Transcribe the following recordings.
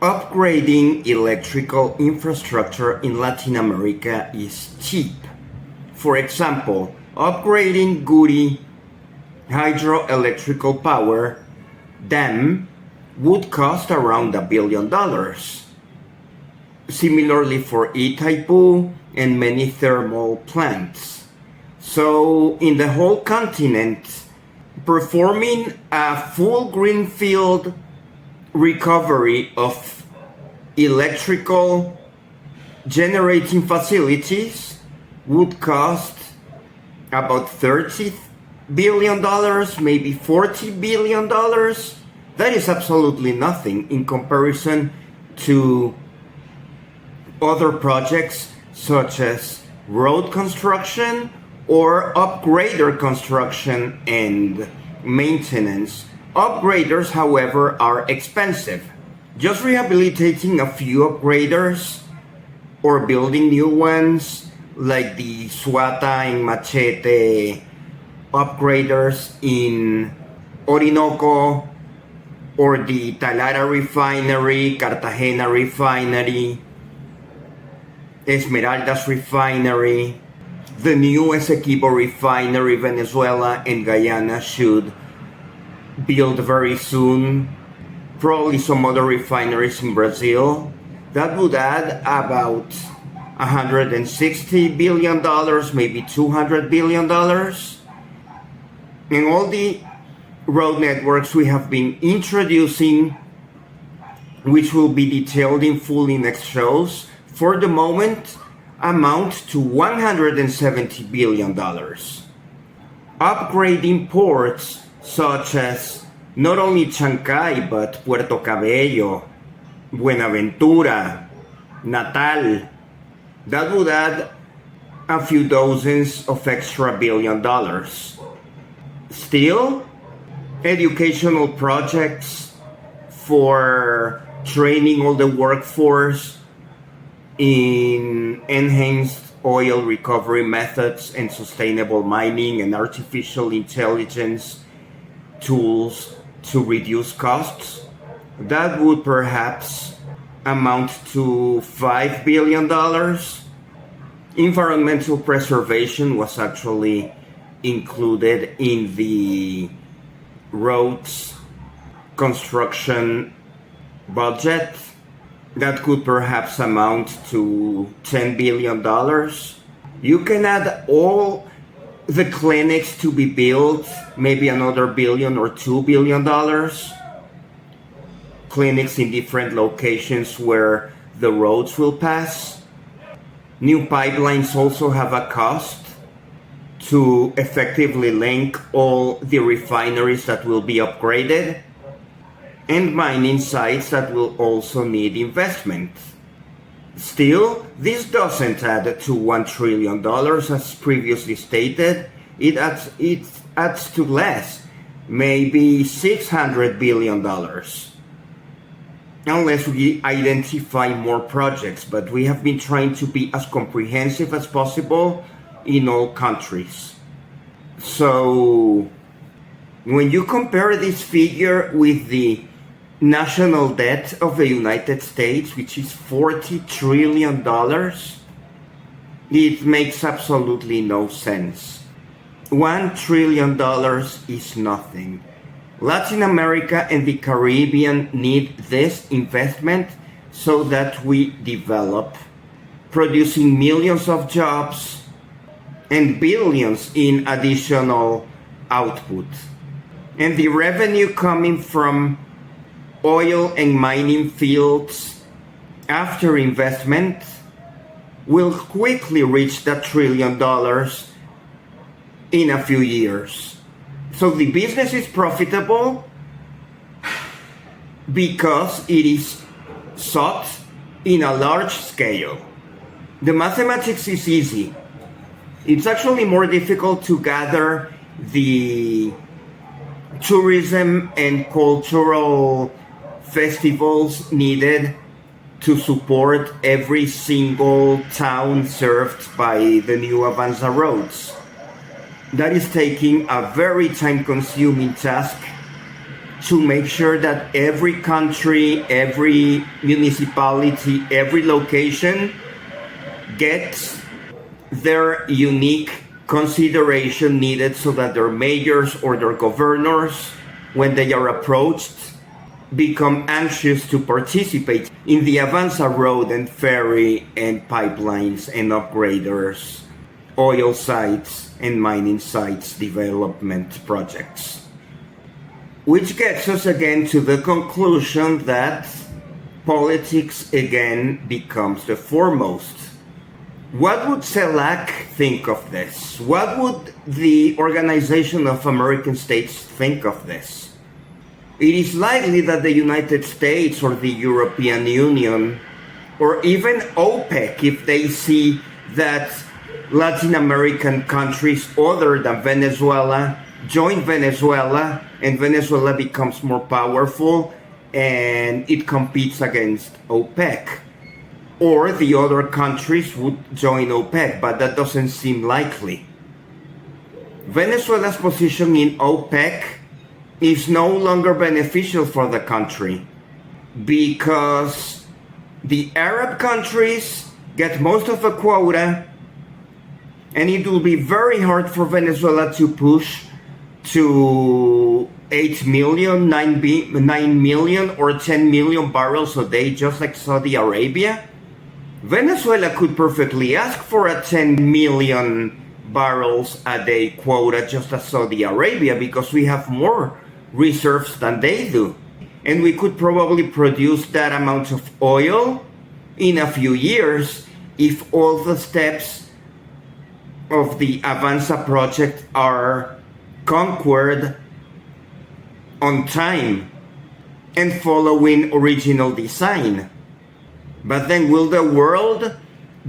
Upgrading electrical infrastructure in Latin America is cheap. For example, upgrading Guri hydroelectrical power dam would cost around $1 billion. Similarly for Itaipu and many thermal plants. So in the whole continent, performing a full greenfield recovery of electrical generating facilities would cost about $30 billion, maybe $40 billion. That is absolutely nothing in comparison to other projects such as road construction or upgrader construction and maintenance. Upgraders, however, are expensive. Just rehabilitating a few upgraders or building new ones like the Suata and Machete upgraders in Orinoco or the Talara refinery, Cartagena refinery, Esmeraldas refinery, the new Essequibo refinery, Venezuela and Guyana should build very soon, probably some other refineries in Brazil. That would add about $160 billion, maybe $200 billion. And all the road networks we have been introducing, which will be detailed in full in next shows, for the moment amount to $170 billion. Upgrading ports such as not only Chancay but Puerto Cabello, Buenaventura, Natal, that would add a few dozens of extra $1 billion. Still, educational projects for training all the workforce in enhanced oil recovery methods and sustainable mining and artificial intelligence tools to reduce costs, that would perhaps amount to $5 billion. Environmental preservation was actually included in the roads construction budget. That could perhaps amount to $10 billion. You can add all the clinics to be built, maybe another billion or $2 billion. Clinics in different locations where the roads will pass. New pipelines also have a cost to effectively link all the refineries that will be upgraded, and mining sites that will also need investment. Still, this doesn't add to $1 trillion as previously stated. It adds to less, maybe $600 billion. Unless we identify more projects, but we have been trying to be as comprehensive as possible in all countries. So, when you compare this figure with the national debt of the United States, which is $40 trillion, it makes absolutely no sense. $1 trillion is nothing. Latin America and the Caribbean need this investment so that we develop, producing millions of jobs and billions in additional output. And the revenue coming from oil and mining fields after investment will quickly reach that $1 trillion in a few years. So the business is profitable because it is sought in a large scale. The mathematics is easy. It's actually more difficult to gather the tourism and cultural festivals needed to support every single town served by the new Avanza roads. That is taking a very time-consuming task to make sure that every country, every municipality, every location gets their unique consideration needed so that their mayors or their governors, when they are approached, become anxious to participate in the Avanza road and ferry and pipelines and upgraders, oil sites and mining sites development projects. Which gets us again to the conclusion that politics again becomes the foremost. What would CELAC think of this? What would the Organization of American States think of this? It is likely that the United States or the European Union or even OPEC, if they see that Latin American countries other than Venezuela join Venezuela and Venezuela becomes more powerful and it competes against OPEC. Or the other countries would join OPEC, but that doesn't seem likely. Venezuela's position in OPEC is no longer beneficial for the country because the Arab countries get most of the quota and it will be very hard for Venezuela to push to 8 million, 9 million or 10 million barrels a day, just like Saudi Arabia. Venezuela could perfectly ask for a 10 million barrels a day quota just as Saudi Arabia because we have more reserves than they do. And we could probably produce that amount of oil in a few years if all the steps of the Avanza project are conquered on time and following original design. But then will the world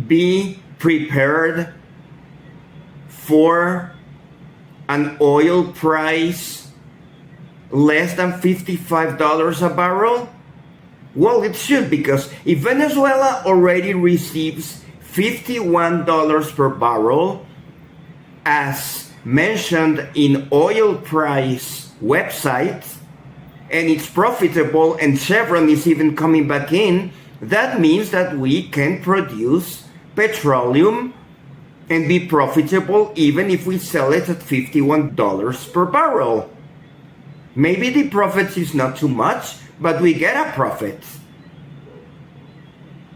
be prepared for an oil price less than $55 a barrel? Well, it should, because if Venezuela already receives $51 per barrel, as mentioned in oil price websites, and it's profitable and Chevron is even coming back in, that means that we can produce petroleum and be profitable even if we sell it at $51 per barrel. Maybe the profit is not too much, but we get a profit.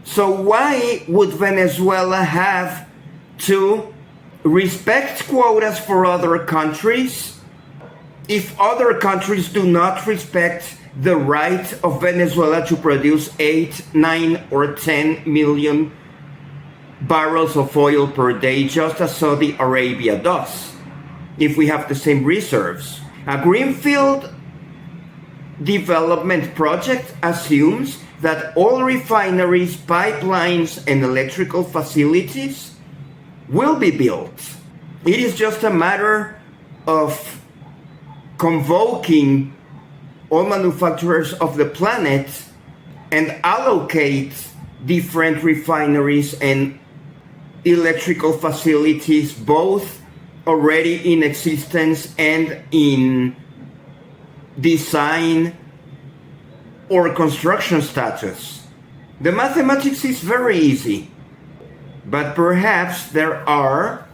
So why would Venezuela have to respect quotas for other countries if other countries do not respect the right of Venezuela to produce 8, 9, or 10 million barrels of oil per day, just as Saudi Arabia does, if we have the same reserves? A greenfield development project assumes that all refineries, pipelines, and electrical facilities will be built. It is just a matter of convoking all manufacturers of the planet and allocate different refineries and electrical facilities, both already in existence and in design or construction status. The mathematics is very easy. But perhaps there are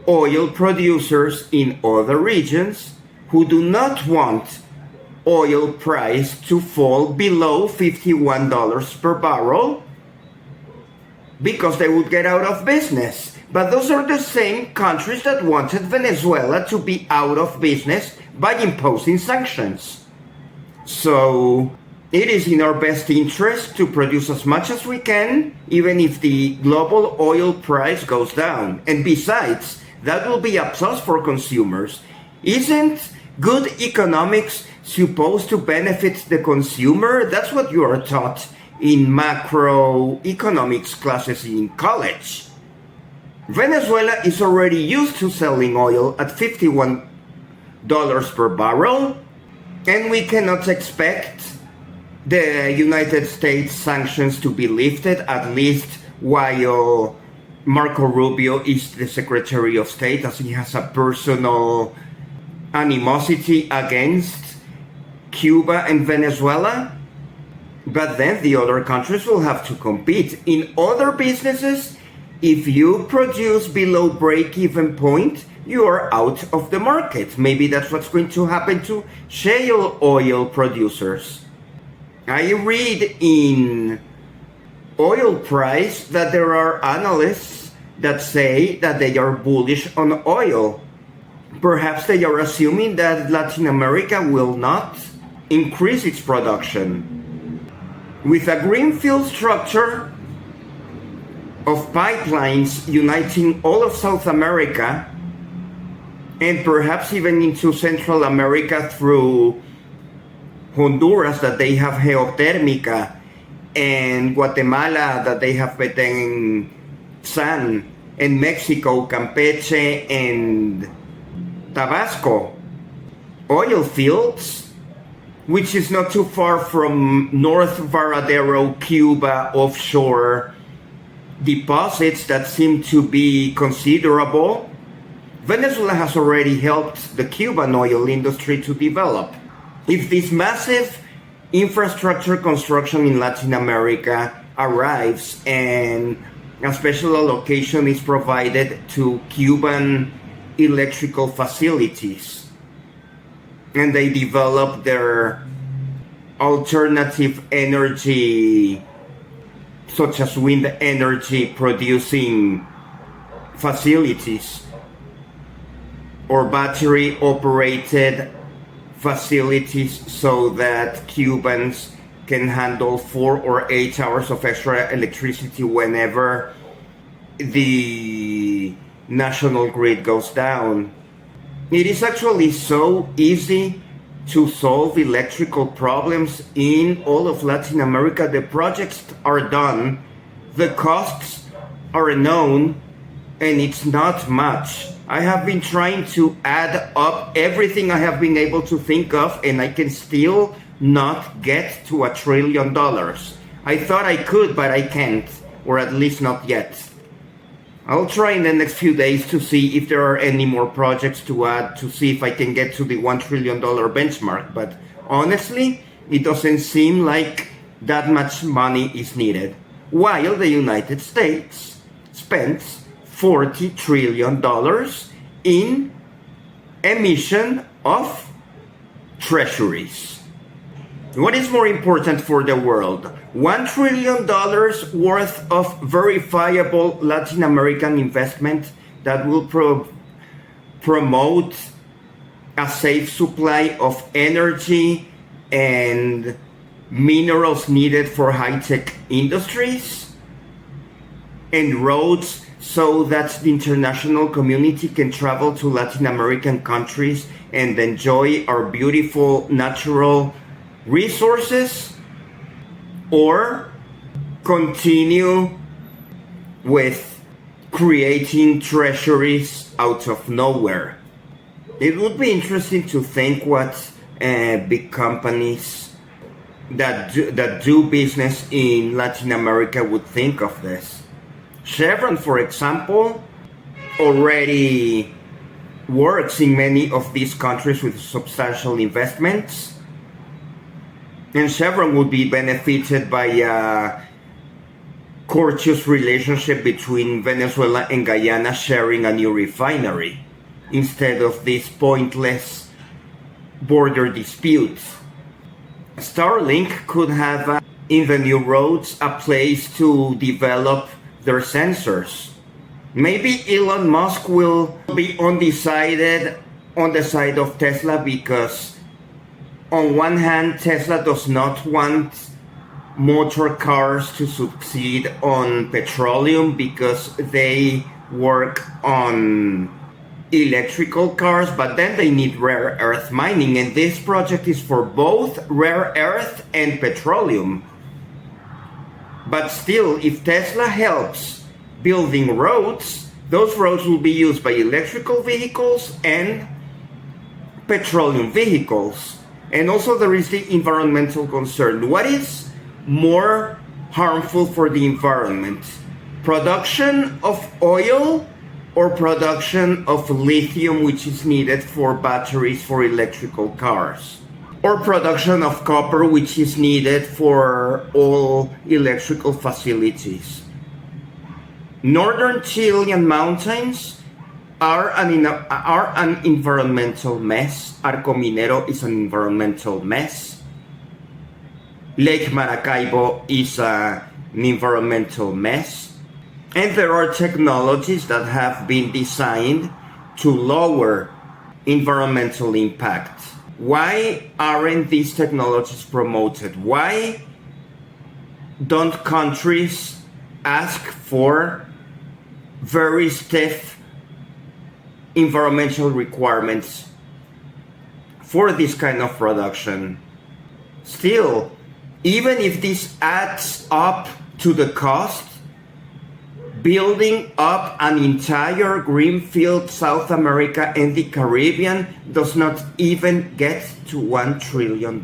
oil producers in other regions who do not want oil price to fall below $51 per barrel because they would get out of business. But those are the same countries that wanted Venezuela to be out of business by imposing sanctions. So it is in our best interest to produce as much as we can, even if the global oil price goes down. And besides, that will be a plus for consumers. Isn't good economics supposed to benefit the consumer? That's what you are taught in macroeconomics classes in college. Venezuela is already used to selling oil at $51 per barrel, and we cannot expect the United States sanctions to be lifted, at least while Marco Rubio is the Secretary of State, as he has a personal animosity against Cuba and Venezuela, but then the other countries will have to compete. In other businesses, if you produce below break-even point, you are out of the market. Maybe that's what's going to happen to shale oil producers. I read in oil price that there are analysts that say that they are bullish on oil. Perhaps they are assuming that Latin America will not increase its production. With a greenfield structure of pipelines uniting all of South America and perhaps even into Central America through Honduras, that they have geotérmica, and Guatemala, that they have Petén San, and Mexico, Campeche, and Tabasco, oil fields, which is not too far from North Varadero, Cuba, offshore deposits that seem to be considerable. Venezuela has already helped the Cuban oil industry to develop. If this massive infrastructure construction in Latin America arrives and a special allocation is provided to Cuban electrical facilities, and they develop their alternative energy, such as wind energy producing facilities or battery operated facilities, so that Cubans can handle 4 or 8 hours of extra electricity whenever the national grid goes down. It is actually so easy to solve electrical problems in all of Latin America. The projects are done, the costs are known, and it's not much. I have been trying to add up everything I have been able to think of, and I can still not get to $1 trillion. I thought I could, but I can't, or at least not yet. I'll try in the next few days to see if there are any more projects to add, to see if I can get to the $1 trillion benchmark. But honestly, it doesn't seem like that much money is needed, while the United States spends $40 trillion in emission of treasuries. What is more important for the world? $1 trillion worth of verifiable Latin American investment that will promote a safe supply of energy and minerals needed for high-tech industries, and roads so that the international community can travel to Latin American countries and enjoy our beautiful natural resources, or continue with creating treasuries out of nowhere. It would be interesting to think what big companies that do business in Latin America would think of this. Chevron, for example, already works in many of these countries with substantial investments, and Chevron would be benefited by a courteous relationship between Venezuela and Guyana sharing a new refinery, instead of these pointless border disputes. Starlink could have in the new roads a place to develop their sensors. Maybe Elon Musk will be undecided on the side of Tesla, because on one hand, Tesla does not want motor cars to succeed on petroleum because they work on electrical cars, but then they need rare earth mining, and this project is for both rare earth and petroleum. But still, if Tesla helps building roads, those roads will be used by electrical vehicles and petroleum vehicles. And also there is the environmental concern. What is more harmful for the environment? Production of oil or production of lithium, which is needed for batteries for electrical cars? or production of copper, which is needed for all electrical facilities. Northern Chilean mountains are an environmental mess. Arco Minero is an environmental mess. Lake Maracaibo is an environmental mess. And there are technologies that have been designed to lower environmental impact. Why aren't these technologies promoted? Why don't countries ask for very stiff environmental requirements for this kind of production? Still, even if this adds up to the cost, building up an entire greenfield South America and the Caribbean does not even get to $1 trillion.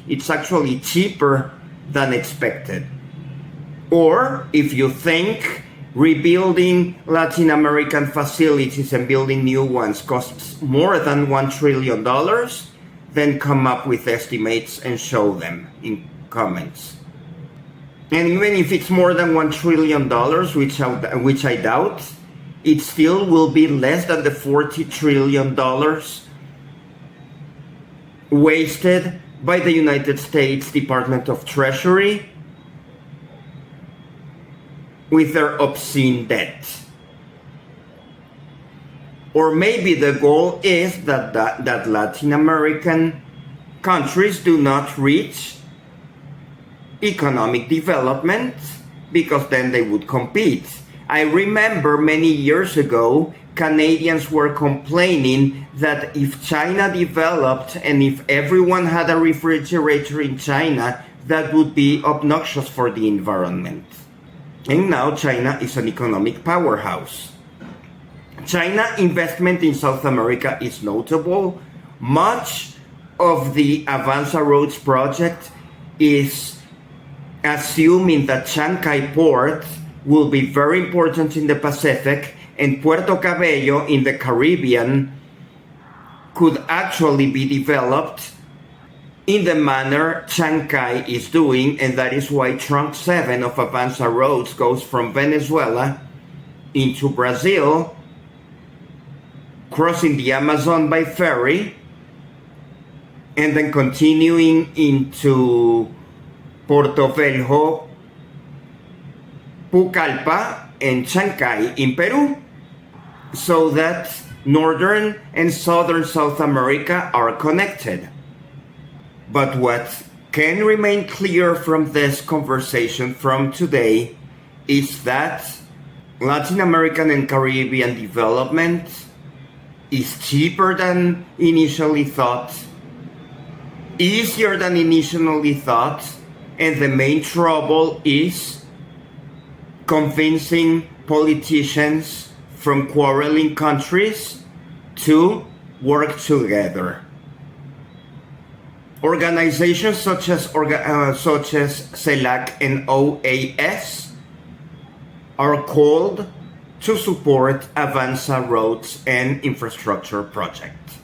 It's actually cheaper than expected. Or if you think rebuilding Latin American facilities and building new ones costs more than $1 trillion, then come up with estimates and show them in comments. And even if it's more than $1 trillion, which I doubt, it still will be less than the $40 trillion wasted by the United States Department of Treasury with their obscene debt. Or maybe the goal is that Latin American countries do not reach economic development, because then they would compete. I remember many years ago, Canadians were complaining that if China developed and if everyone had a refrigerator in China, that would be obnoxious for the environment. And now China is an economic powerhouse. China investment in South America is notable. Much of the Avanza Roads project is assuming that Chancay Port will be very important in the Pacific and Puerto Cabello in the Caribbean could actually be developed in the manner Chancay is doing, and that is why Trunk 7 of Avanza Roads goes from Venezuela into Brazil, crossing the Amazon by ferry, and then continuing into Porto Velho, Pucallpa, and Chancay in Peru, so that northern and southern South America are connected. But what can remain clear from this conversation from today is that Latin American and Caribbean development is cheaper than initially thought, easier than initially thought, and the main trouble is convincing politicians from quarreling countries to work together. Organizations such as CELAC and OAS are called to support Avanza Roads and infrastructure project.